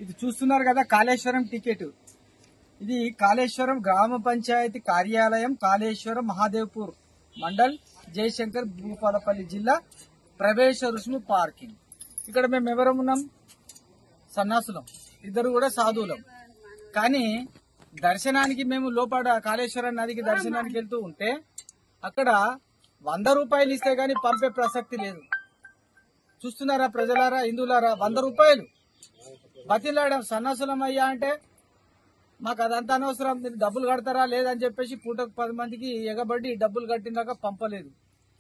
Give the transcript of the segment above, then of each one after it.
ఇది చూస్తున్నారు కదా కాళేశ్వరం టికెట్. ఇది కాళేశ్వరం గ్రామ పంచాయతీ కార్యాలయం, కాళేశ్వరం మహాదేవ్పూర్ మండల్, జయశంకర్, భూపాలపల్లి జిల్లా, ప్రవేశ రుసుము పార్కింగ్. ఇక్కడ మేము ఎవరం ఉన్నాం? సన్నాసులం, ఇద్దరు కూడా సాధువులం. కానీ దర్శనానికి మేము లోపల కాళేశ్వరం నదికి దర్శనానికి వెళ్తూ ఉంటే అక్కడ 100 రూపాయలు ఇస్తే గానీ పంపే ప్రసక్తి లేదు. చూస్తున్నారా ప్రజలారా, హిందువులారా? 100 రూపాయలు బతిలాడాం. సన్నాసులం అయ్యా అంటే మాకు అదంతా అనవసరం, మీరు డబ్బులు కడతారా లేదని చెప్పేసి పూటకు 10 మందికి ఎగబడి డబ్బులు కట్టినాక పంపలేదు.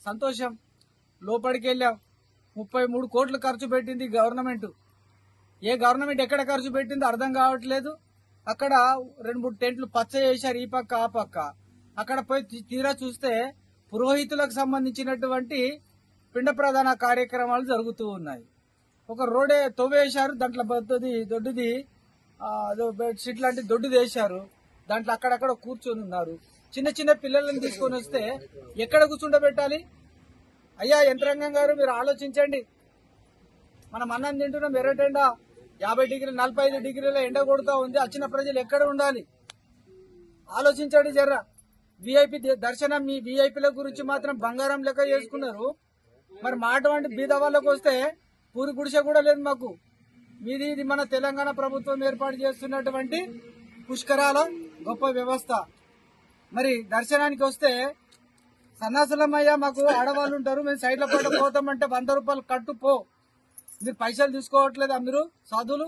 సంతోషం. లోపలికి వెళ్ళాం. 33 కోట్లు ఖర్చు పెట్టింది గవర్నమెంట్. ఏ గవర్నమెంట్ ఎక్కడ ఖర్చు పెట్టిందో అర్థం కావట్లేదు. అక్కడ 2-3 టెంట్లు పచ్చ చేశారు, ఈ పక్క ఆ పక్క. అక్కడ పోయి తీరా చూస్తే పురోహితులకు సంబంధించినటువంటి పిండ ప్రధాన కార్యక్రమాలు జరుగుతూ ఉన్నాయి. ఒక రోడే తవ్వేశారు, దాంట్లో దొడ్డుది బెడ్షీట్ లాంటి దొడ్డుది వేశారు. దాంట్లో అక్కడక్కడ కూర్చొని ఉన్నారు. చిన్న చిన్న పిల్లలను తీసుకొని వస్తే ఎక్కడ కూర్చుండబెట్టాలి? అయ్యా యంత్రాంగం గారు, మీరు ఆలోచించండి. మనం అన్నం తింటున్నాం, ఎర్రటెండ 50 డిగ్రీలు 45 డిగ్రీల ఎండ కొడుతూ ఉంది. వచ్చిన ప్రజలు ఎక్కడ ఉండాలి? ఆలోచించండి జర్రా. విఐపి దర్శనం, మీ విఐపీల గురించి మాత్రం బంగారం లెక్క చేసుకున్నారు. మరి మా అటువంటి బీద వాళ్ళకు వస్తే పూరి గుడిసె కూడా లేదు మాకు. ఇది మన తెలంగాణ ప్రభుత్వం ఏర్పాటు చేస్తున్నటువంటి పుష్కరాల గొప్ప వ్యవస్థ. మరి దర్శనానికి వస్తే సన్నాసులమయ్యా, మాకు ఆడవాళ్ళు ఉంటారు, మేము సైడ్ల పాట పోతామంటే 100 రూపాయలు కట్టు పో. మీరు పైసలు తీసుకోవట్లేదా? మీరు సాధువులు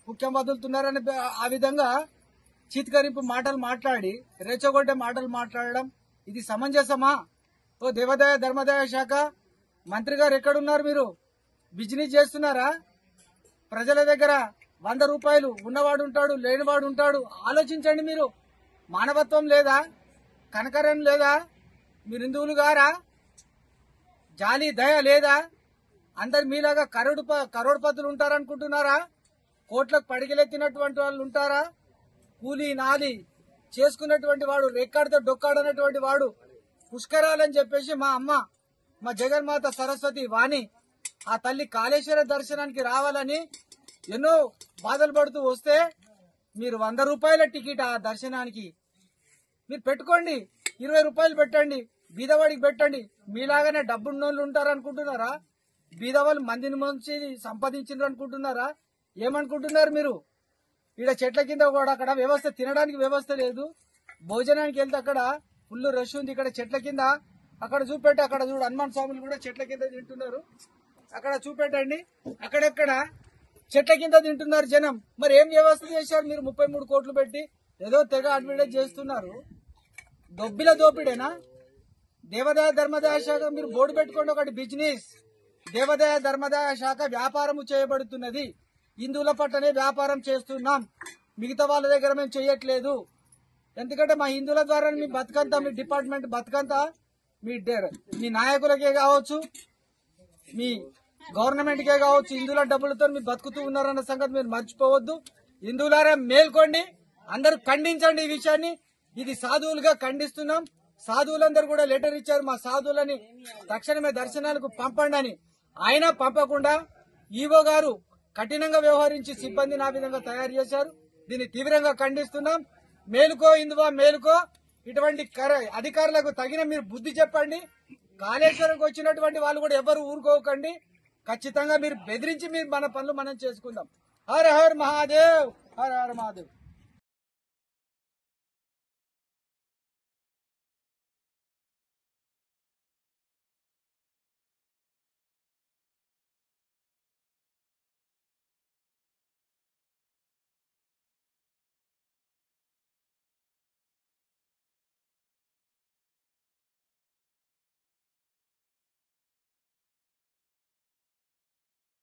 ముఖ్యం వదులుతున్నారని ఆ విధంగా చీత్కరింపు మాటలు మాట్లాడి, రెచ్చగొట్టే మాటలు మాట్లాడడం ఇది సమంజసమా? ఓ దేవాదాయ ధర్మాదాయ శాఖ మంత్రి గారు ఎక్కడున్నారు? మీరు బిజినెస్ చేస్తున్నారా? ప్రజల దగ్గర 100 రూపాయలు ఉన్నవాడు ఉంటాడు, లేనివాడు ఉంటాడు. ఆలోచించండి. మీరు మానవత్వం లేదా? కనకరం లేదా? మీరు హిందువులు గారా? జాలి దయ లేదా? అందరు మీలాగా కరోడ్పతులు ఉంటారనుకుంటున్నారా? కోట్లకు పడిగెలెత్తినటువంటి వాళ్ళు ఉంటారా? కూలీ నాలి చేసుకున్నటువంటి వాడు, రెక్కాడితో డొక్కాడనటువంటి వాడు పుష్కరాలని చెప్పేసి మా అమ్మ, మా జగన్మాత సరస్వతి వాణి, ఆ తల్లి కాళేశ్వర దర్శనానికి రావాలని ఎన్నో బాధలు పడుతూ వస్తే మీరు 100 రూపాయల టికెట్ ఆ దర్శనానికి మీరు పెట్టుకోండి. 20 రూపాయలు పెట్టండి, బీదవాడికి పెట్టండి. మీలాగానే డబ్బున్నోళ్ళు ఉంటారనుకుంటున్నారా? బీదవాళ్ళు మందిని మంచి సంపాదించారు అనుకుంటున్నారా? ఏమనుకుంటున్నారు మీరు? ఇక్కడ చెట్ల కింద కూడా అక్కడ వ్యవస్థ, తినడానికి వ్యవస్థ లేదు. భోజనానికి వెళ్తే అక్కడ ఫుల్ రష్ ఉంది. ఇక్కడ చెట్ల కింద అక్కడ చూపెట్టి, అక్కడ చూడు హనుమాన్ స్వాములు కూడా చెట్ల కింద తింటున్నారు. అక్కడ చూపెట్టండి, అక్కడెక్కడ చెట్ల కింద తింటున్నారు జనం. మరి ఏం వ్యవస్థ చేశారు మీరు? 33 కోట్లు పెట్టి ఏదో తెగ అడ్వర్టైజ్ చేస్తున్నారు. దొబ్బిల దోపిడేనా? దేవాదాయ ధర్మాదాయ శాఖ మీరు బోర్డు పెట్టుకోండి, ఒకటి బిజినెస్. దేవాదాయ ధర్మాదాయ శాఖ వ్యాపారము చేయబడుతున్నది. హిందువుల పట్టనే వ్యాపారం చేస్తున్నాం, మిగతా వాళ్ళ దగ్గర మేము చేయట్లేదు. ఎందుకంటే మా హిందువుల ద్వారా మీ బతుకంతా, మీ డిపార్ట్మెంట్ బతుకంతా మీ నాయకులకే కావచ్చు, మీ గవర్నమెంట్ కే కావచ్చు, హిందువుల డబ్బులతో మీరు బతుకుతూ ఉన్నారన్న సంగతి మీరు మర్చిపోవద్దు. హిందువులారా మేల్కోండి, అందరూ ఖండించండి ఈ విషయాన్ని. ఇది సాధువులుగా ఖండిస్తున్నాం. సాధువులందరూ కూడా లెటర్ ఇచ్చారు, మా సాధువులని తక్షణమే దర్శనాలకు పంపండి అని. అయినా పంపకుండా ఈవో గారు కఠినంగా వ్యవహరించి సిబ్బందిని ఆ విధంగా తయారు చేశారు. దీన్ని తీవ్రంగా ఖండిస్తున్నాం. మేలుకో హిందువా, మేలుకో. ఇటువంటి అధికారులకు తగిన మీరు బుద్ధి చెప్పండి. కాళేశ్వరంకి వచ్చినటువంటి వాళ్ళు కూడా ఎవరు ఊరుకోకండి. ఖచ్చితంగా మీరు బెదిరించి మీరు మన పనులు మనం చేసుకుందాం. హర హర్ మహాదేవ్, హర హర మహాదేవ్.